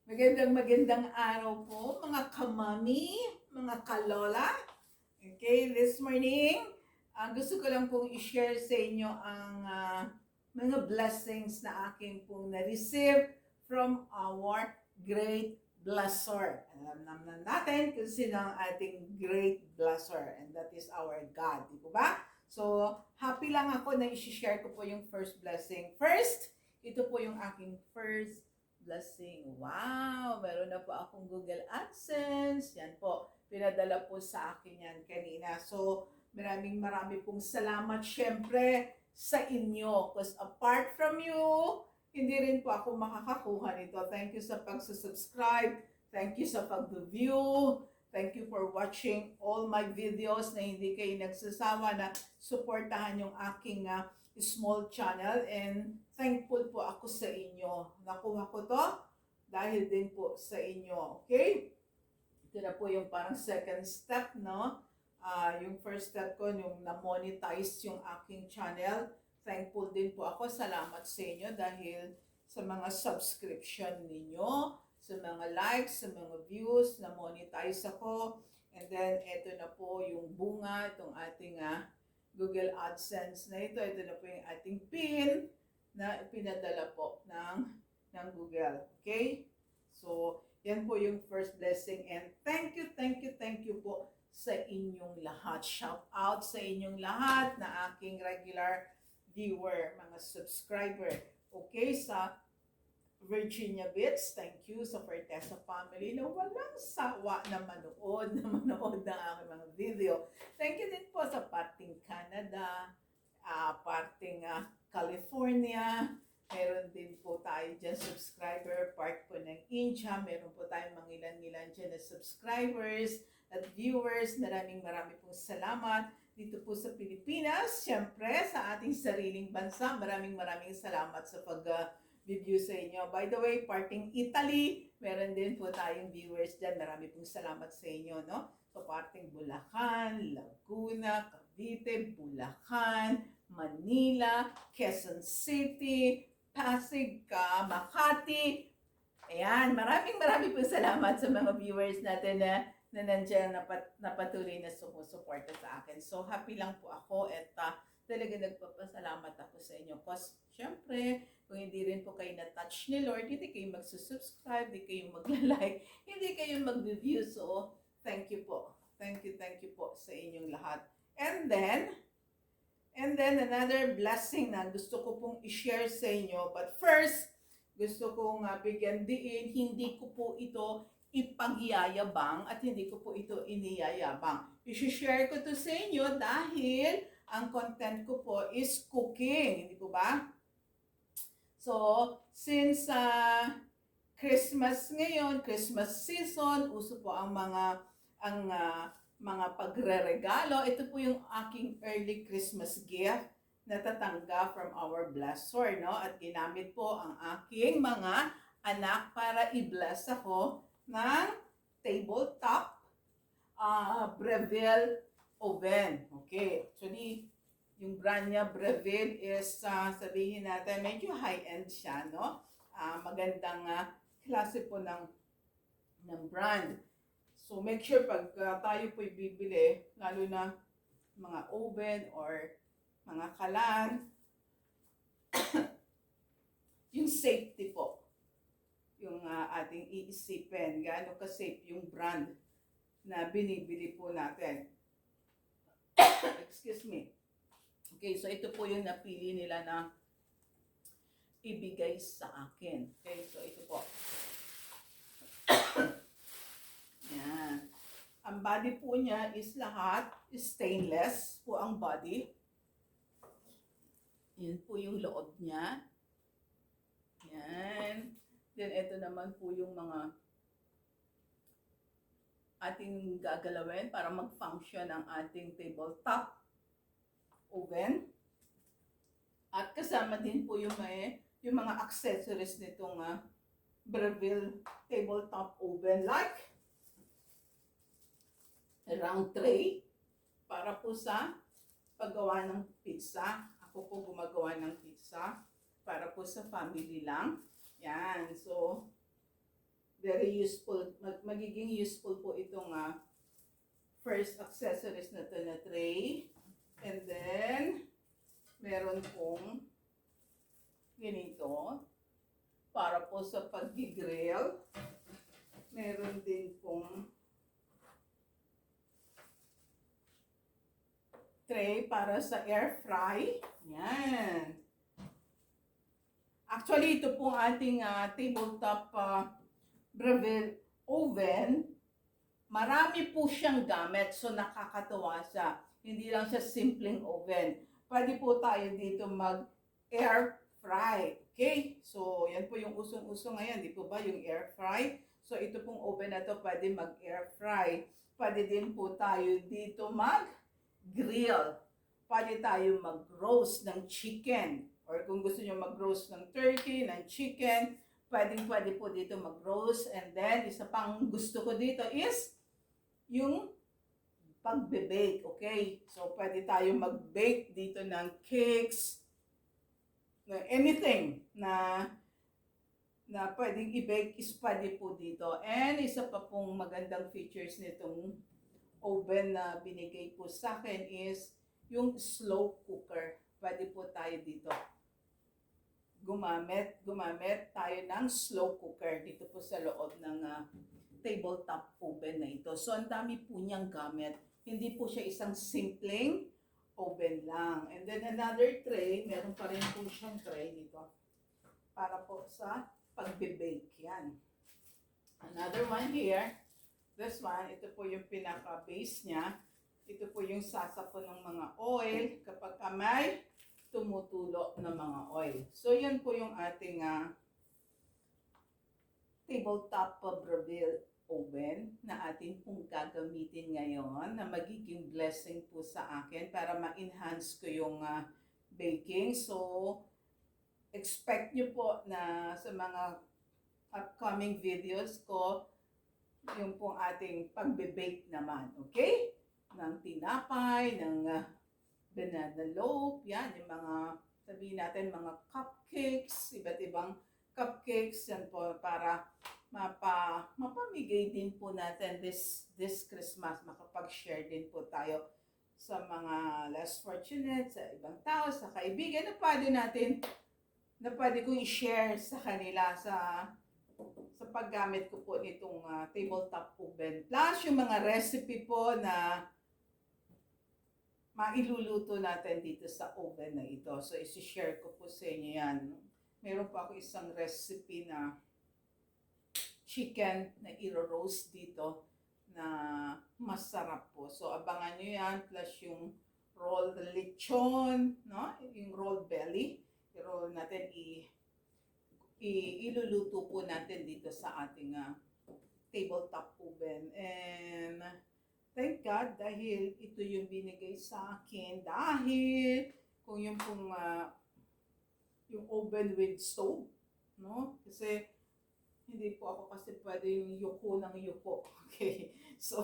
Magandang araw po mga kamami, mga kalola. Okay, this morning, gusto ko lang pong i-share sa inyo ang mga blessings na aking pong na-receive from our great blesser. Alam naman natin kung sino ang ating great blesser, and that is our God. Di ba? So, happy lang ako na i-share ko po yung first blessing. First, ito po yung aking first blessing. Wow! Meron na po akong Google AdSense. Yan po. Pinadala po sa akin yan kanina. So, marami pong salamat syempre sa inyo. Because apart from you, hindi rin po ako makakakuha nito. Thank you sa pagsusubscribe. Thank you sa pag-view. Thank you for watching all my videos na hindi kayo nagsasawa na suportahan yung aking small channel, and thankful po ako sa inyo. Nakuha ko to dahil din po sa inyo. Okay? Ito na po yung parang second step, no? Yung first step ko, yung na-monetize yung aking channel. Thankful din po ako. Salamat sa inyo dahil sa mga subscription ninyo, sa mga likes, sa mga views, na-monetize ako. And then, ito na po yung bunga, itong ating Google AdSense na ito. Ito na po yung ating PIN na pinadala po ng Google. Okay? So, yan po yung first blessing. And thank you po sa inyong lahat. Shout out sa inyong lahat na aking regular viewer, mga subscriber. Okay? Sa Virginia Beach, thank you sa Fortesa family na walang sawa na manood ng aking mga video. Thank you din po sa parting Canada, parting California, meron din po tayo dyan subscriber, part po ng India, meron po tayong mga ilan dyan na subscribers at viewers. Maraming pong salamat. Dito po sa Pilipinas, syempre sa ating sariling bansa, maraming salamat sa pag-view sa inyo. By the way, parting Italy, meron din po tayong viewers dyan. Marami pong salamat sa inyo, no? So, parting Bulacan, Laguna, Cavite, Bulacan, Manila, Quezon City, Pasig, Makati. Ayan, maraming pong salamat sa mga viewers natin na nandiyan na patuloy na sumusuporta sa akin. So, happy lang po ako at talaga nagpapasalamat ako sa inyo. Because, syempre, kung hindi rin po kayo na-touch ni Lord, hindi kayo magsusubscribe, hindi kayo magla-like, hindi kayo mag-review. So, thank you po. Thank you po sa inyong lahat. And then, another blessing na gusto ko pong i-share sa inyo. But first, gusto kong bigyan diin, hindi ko po ito ipagyayabang at hindi ko po ito iniyayabang. I-share ko to sa inyo dahil ang content ko po is cooking, hindi po ba? So, since Christmas ngayon, Christmas season, uso po ang mga pagre-regalo. Ito po yung aking early Christmas gift na tatanggap from our blessor, no? At ginamit po ang aking mga anak para i-bless ako ng tabletop Breville oven. Okay. Actually, yung brand niya Breville is sabihin natin medyo high-end siya, no? Magandang klase po ng brand. So make sure pag tayo po'y bibili, lalo na mga oven or mga kalan, yung safety po yung ating iisipin. Gaano ka-safe yung brand na binibili po natin. Excuse me. Okay, so ito po yung napili nila na ibigay sa akin. Okay, so ito po. Yan. Ang body po niya is lahat stainless po ang body. Yan po yung loob niya. Yan. Then, ito naman po yung mga ating gagalawin para mag-function ang ating tabletop oven. At kasama din po yung mga accessories nitong Breville tabletop oven, like round tray para po sa paggawa ng pizza. Ako po gumagawa ng pizza para po sa family lang. Yan. So, very useful, magiging useful po itong first accessories na to na tray. And then, meron pong ganito para po sa pag-grill. Meron din pong tray para sa air fry. Yan. Actually, ito pong ating tabletop Breville oven. Marami po siyang gamit, so nakakatuwa siya. Hindi lang siya simpleng oven. Pwede po tayo dito mag-air fry. Okay? So, yan po yung usong-uso ngayon. Di po ba yung air fry? So, ito pong oven na to pwede mag-air fry. Pwede din po tayo dito mag-grill. Pwede tayo mag-roast ng chicken. Or kung gusto nyo mag-roast ng turkey, ng chicken, pwede po dito mag-roast. And then, isa pang gusto ko dito is yung pagbe-bake, okay? So, pwede tayo mag-bake dito ng cakes, anything na pwedeng i-bake is pwede po dito. And isa pa pong magandang features nitong oven na binigay po sa akin is yung slow cooker. Pwede po tayo dito gumamit tayo ng slow cooker dito po sa loob ng tabletop oven na ito. So, ang dami po niyang gamit. Hindi po siya isang simpleng oven lang. And then another tray, meron pa rin po siyang tray dito para po sa pagbe-bake yan. Another one here. This one, ito po yung pinaka-base niya. Ito po yung sasapon ng mga oil kapag may tumutulo ng mga oil. So, yan po yung ating tabletop Breville oven na atin pong gagamitin ngayon na magiging blessing po sa akin para ma-enhance ko yung baking. So, expect nyo po na sa mga upcoming videos ko, yung pong ating pagbe-bake naman. Okay? Ng tinapay, ng banana loaf, yan, yung mga, sabihin natin, mga cupcakes, iba't ibang cupcakes, yan po, para mapamigay din po natin this Christmas, makapag-share din po tayo sa mga less fortunate, sa ibang tao, sa kaibigan, na pwede kong i-share sa kanila sa paggamit ko po nitong tabletop oven. Plus, yung mga recipe po na mailuluto natin dito sa oven na ito. So, isi-share ko po sa inyo yan. Meron po ako isang recipe na chicken na i-roast dito na masarap po. So, abangan nyo yan. Plus yung rolled lechon, no? Yung rolled belly. I-roll natin, iluluto po natin dito sa ating tabletop oven. And thank God dahil ito yung binigay sa akin. Dahil kung yung pong yung oven with stove, no? Kasi hindi po ako kasi pwede yung yuko ng yuko. Okay? So,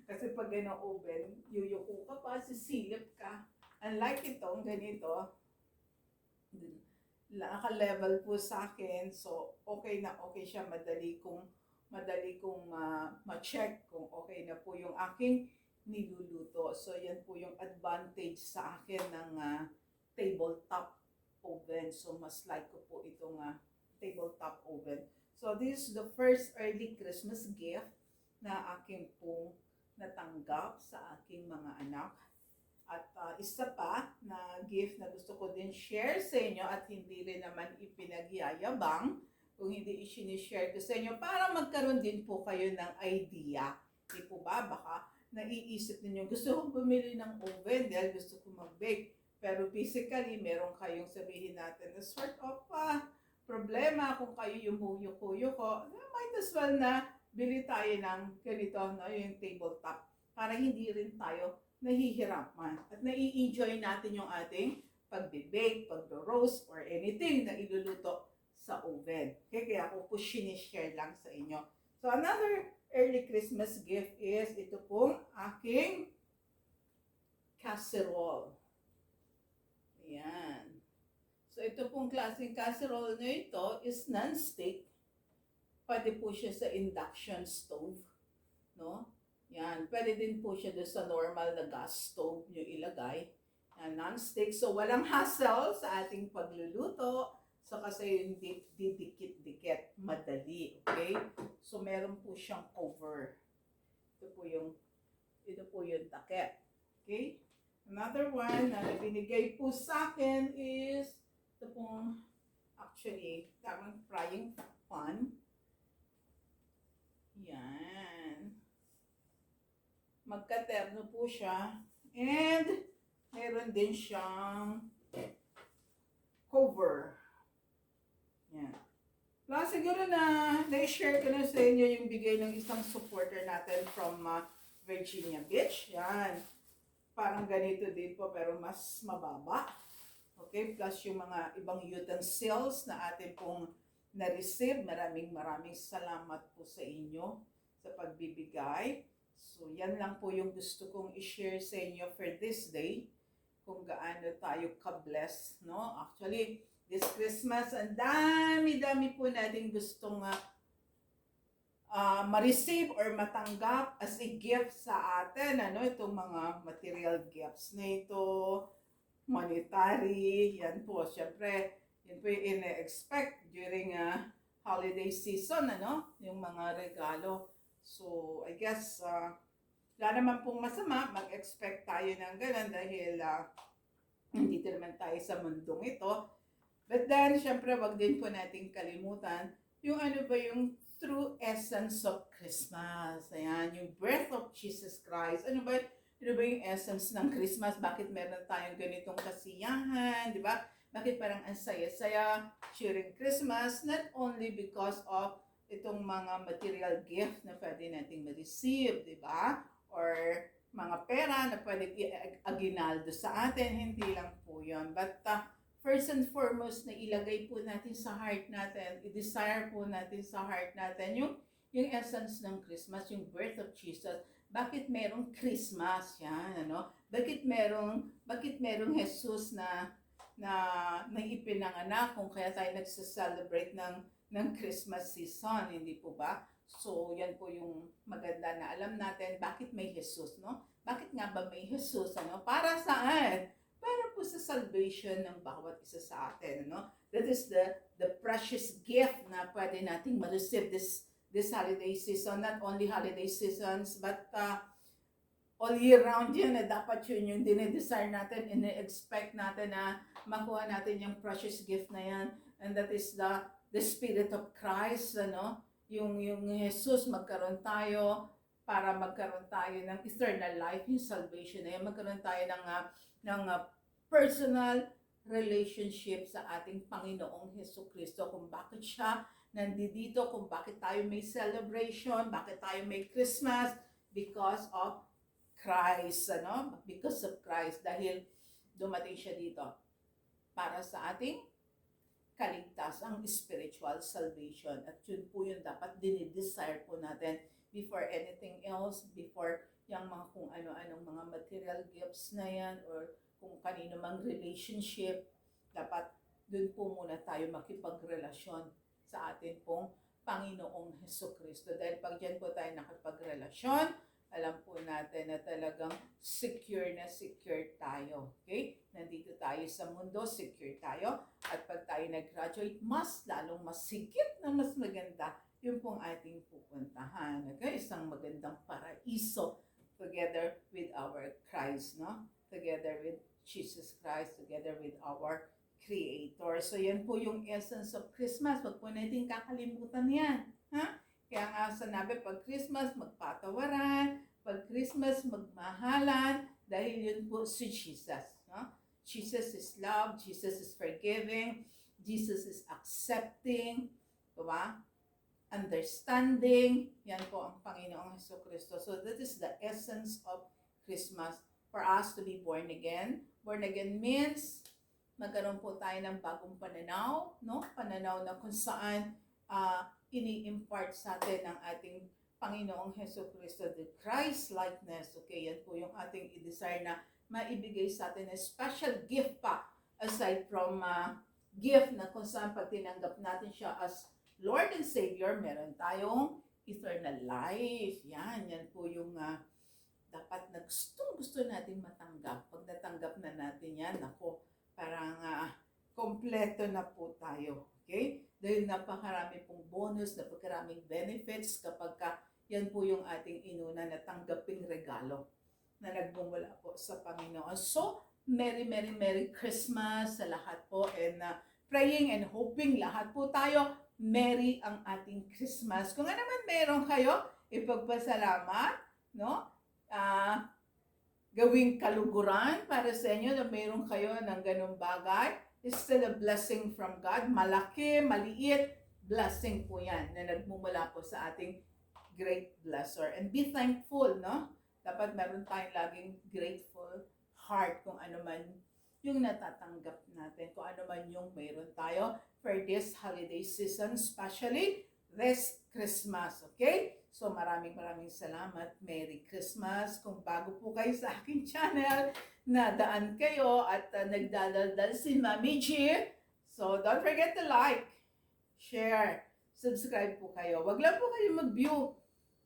kasi pag gano'ng oven, yuyuko ka pa, sisilip ka. Unlike itong ganito, naka-level po sa akin. So, okay na okay siya. Madali kong ma-check kung okay na po yung aking niluluto. So, yan po yung advantage sa akin ng tabletop oven. So, mas like ko po itong tabletop oven. So, this is the first early Christmas gift na aking pong natanggap sa aking mga anak. At isa pa na gift na gusto ko din share sa inyo at hindi rin naman ipinagyayabang, kung hindi i-share ko sa inyo para magkaroon din po kayo ng idea. Di po ba? Baka naiisip ninyo, gusto kong bumili ng oven dahil gusto kong mag-bake. Pero physically, meron kayong sabihin natin na sort of problema kung kayo yung yuyuko-yuko. Might as well na bili tayo ng ganito, no, yung tabletop para hindi rin tayo nahihirapan at nai-enjoy natin yung ating pagbe-bake, pagro-roast, or anything na iluluto sa oven. Okay, kaya ako po sinishare lang sa inyo. So, another early Christmas gift is ito pong aking casserole. Ayan. So, ito pong klaseng casserole na ito is non-stick. pwede po siya sa induction stove, no? Yan, pwede din po siya doon sa normal na gas stove nyo ilagay. Yan, non-stick. So, walang hassle sa ating pagluluto. So, kasi hindi didikit-dikit, madali. Okay? So, meron po siyang cover. Ito po yung takip. Okay? Another one na binigay po sa akin is ito pong actually tamang frying pan. Yan. Magkaterno po siya. And meron din siyang cover. Yan. Plus, siguro na-share ko na sa inyo yung bigay ng isang supporter natin from Virginia Beach. Yan. Parang ganito din po pero mas mababa. Okay? Plus yung mga ibang utensils na atin pong na-receive. Maraming salamat po sa inyo sa pagbibigay. So, yan lang po yung gusto kong i-share sa inyo for this day. Kung gaano tayo ka-bless, no? Actually, this Christmas, ang dami po natin gustong ma-receive or matanggap as a gift sa atin. Ano, itong mga material gifts na ito, monetary, yan po. Siyempre, yan po yung ina-expect during holiday season, ano, yung mga regalo. So, I guess, wala naman pong masama, mag-expect tayo ng ganun dahil hindi naman tayo sa mundong ito. But then, syempre, wag din po nating kalimutan yung ano ba yung true essence of Christmas. Ayan, yung birth of Jesus Christ. Ano ba yung essence ng Christmas? Bakit meron tayong ganitong kasiyahan? Di ba? Bakit parang ang saya-saya during Christmas? Not only because of itong mga material gift na pwede nating ma-receive, di ba? Or mga pera na pwede aginaldo sa atin. Hindi lang po yun. But first and foremost na ilagay po natin sa heart natin, i-desire po natin sa heart natin yung essence ng Christmas, yung birth of Jesus. Bakit merong Christmas yan, ano? Bakit merong Jesus na ipinanganak kung kaya tayo nagse-celebrate ng Christmas season, hindi po ba? So, yan po yung maganda na alam natin bakit may Jesus, no? Bakit nga ba may Jesus, ano? Para saan? Para po sa salvation ng bawat isa sa atin, no? That is the precious gift na pwede nating ma-receive this holiday season. Not only holiday seasons, but all year round yun, dapat yun yung dinidesire natin, ine-expect natin na makuha natin yung precious gift na yan. And that is the Spirit of Christ, ano? Yung Jesus, magkaroon tayo para magkaroon tayo ng eternal life, yung salvation na yan. Magkaroon tayo ng personal relationship sa ating Panginoong Jesucristo, kung bakit siya nandito, kung bakit tayo may celebration, bakit tayo may Christmas, because of Christ, ano? Because of Christ, dahil dumating siya dito para sa ating kaligtasan, ang spiritual salvation. At yun po yung dapat dinidesire po natin before anything else, before yung mga kung ano-anong mga material gifts na yan, or kung kanino mang relationship, dapat dun po muna tayo makipagrelasyon sa atin pong Panginoong Jesucristo. Dahil pag dyan po tayo nakipagrelasyon, alam po natin na talagang secure tayo. Okay? Nandito tayo sa mundo, secure tayo. At pag tayo nag-graduate, mas lalong masigit na mas maganda yung pong ating pupuntahan. Okay? Isang magandang paraiso together with our Christ, no? Together with Jesus Christ, together with our Creator. So yan po yung essence of Christmas. Wag po natin kakalimutan yan. Ha? Kaya nga sanabi, pag Christmas, magpatawaran. Pag Christmas, magmahalan. Dahil yun po si Jesus. No? Jesus is love. Jesus is forgiving. Jesus is accepting. Diba? Understanding. Yan po ang Panginoong Jesucristo. So that is the essence of Christmas. For us to be born again. Born again means magkaroon po tayo ng bagong pananaw. No? Pananaw na kung saan ini-impart sa atin ng ating Panginoong Jesucristo, the Christ-likeness. Okay, yan po yung ating i-desire na maibigay sa atin, a special gift pa, aside from gift na kung saan pag tinanggap natin siya as Lord and Savior, meron tayong eternal life. Yan po yung dapat na gusto natin matanggap. Pag natanggap na natin yan, ako, parang kompleto na po tayo. Okay? Dahil napakarami pong bonus, napakaraming benefits kapag yan po yung ating inuna na tanggaping regalo na nagmumula po sa Panginoon. So, Merry Christmas sa lahat po, and praying and hoping lahat po tayo merry ang ating Christmas. Kung ano man meron kayo, ipagpasalamat, no? Gawing kaluguran para sa inyo na meron kayo ng ganung bagay. It's still a blessing from God. Malaki, maliit, blessing po yan na nagmumula po sa ating great blesser. And be thankful, no? Dapat meron tayong laging grateful heart kung ano man yung natatanggap natin, kung ano man yung mayroon tayo for this holiday season, especially this Christmas, okay? So maraming salamat. Merry Christmas. Kung bago po kayo sa aking channel, nadaan kayo at nagdadaldal si Mami G. So don't forget to like, share, subscribe po kayo. Wag lang po kayo mag-view.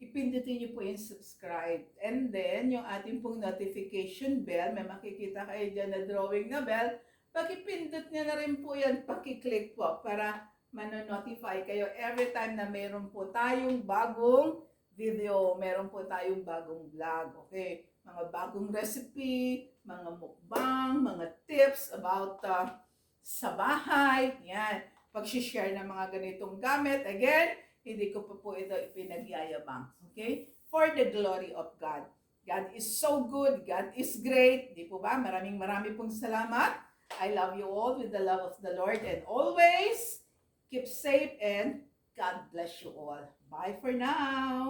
Ipindutin niyo po yung subscribe. And then, yung ating pong notification bell, may makikita kayo dyan na drawing na bell, pakipindot niyo na rin po yan, pakiclick po para manonotify kayo every time na meron po tayong bagong video, meron po tayong bagong vlog, okay? Mga bagong recipe, mga mukbang, mga tips about sa bahay, yan. Pag-share ng mga ganitong gamit, again, hindi ko po ito ipinagyayabang. Okay? For the glory of God. God is so good. God is great. Di po ba? Maraming pong salamat. I love you all with the love of the Lord. And always, keep safe and God bless you all. Bye for now.